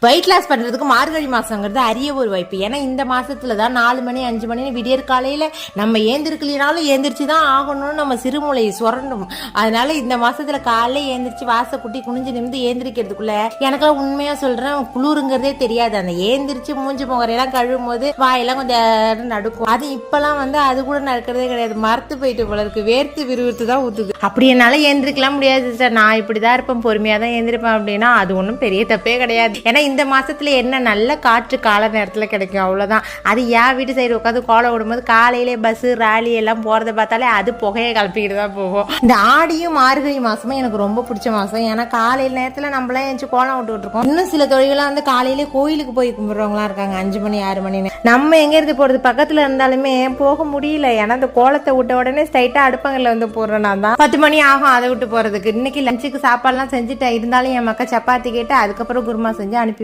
Weight loss பண்றதுக்கு மார்கழி மாசங்கிறது அரிய ஒரு வாய்ப்பு. ஏன்னா இந்த மாசத்துலதான் 4 மணி 5 மணி விடியற் காலையில நம்ம ஏந்திருக்கலினாலும் ஏந்திரிச்சுதான் ஆகணும்னு நம்ம சிறுமூளையை சுரண்டும். அதனால இந்த மாசத்துல காலையில ஏந்திரிச்சு வாச குட்டி குனிஞ்சு நிமிந்து ஏந்திரிக்கிறதுக்குள்ள எனக்கெல்லாம் உண்மையா சொல்றேன் குளிருங்கிறதே தெரியாது. அந்த ஏந்திரிச்சு மூஞ்சி முகரையெல்லாம் கழுவும் போது வாயெல்லாம் கொஞ்சம் நடுக்கும். அது இப்பெல்லாம் அது கூட நடக்கிறதே கிடையாது. மரத்து போயிட்டு போல இருக்கு, வேர்த்து விறுவிறுத்து தான் ஊத்துது. அப்படி என்னால ஏந்திரிக்கலாம் முடியாது சார், நான் இப்படிதான் இருப்பேன், பொறுமையா தான் ஏந்திரிப்பேன் அப்படின்னா அது ஒன்றும் பெரிய தப்பே கிடையாது. ஏன்னா இந்த மாசத்துல என்ன நல்ல காற்று கால நேரத்துல கிடைக்கும், அவ்வளவுதான். அது என் வீட்டு சைடு உட்காந்து கோலம் விடும்போது காலையிலே பஸ் ராலி எல்லாம் போறதை பார்த்தாலே அது புகையை கலப்பிக்கிட்டு தான் போகும். இந்த ஆடியும் மார்கழி மாசமும் எனக்கு ரொம்ப பிடிச்ச மாசம். ஏன்னா காலையில நேரத்துல நம்மளாம் எழுந்து கோலம் விட்டுக்கிட்டு இருக்கோம். இன்னும் சில தொழில்கள்லாம் காலையிலே கோயிலுக்கு போய் கும்பிடுறவங்களா இருக்காங்க 5 மணி 6 மணின்னு. நம்ம எங்க இருந்து போறது, பக்கத்துல இருந்தாலுமே போக முடியல. ஏன்னா அந்த கோலத்தை விட்ட உடனே ஸ்ட்ரைட்டா அடுப்பங்கள்ல போடுறேன். நான் தான் 10 மணி ஆகும் அதை விட்டு போறதுக்கு. இன்னைக்கு லஞ்சுக்கு சாப்பாடுலாம் செஞ்சுட்டேன். இருந்தாலும் என் மக்கள் சப்பாத்தி கேட்டு அதுக்கப்புறம் குருமா செஞ்சு அனுப்பி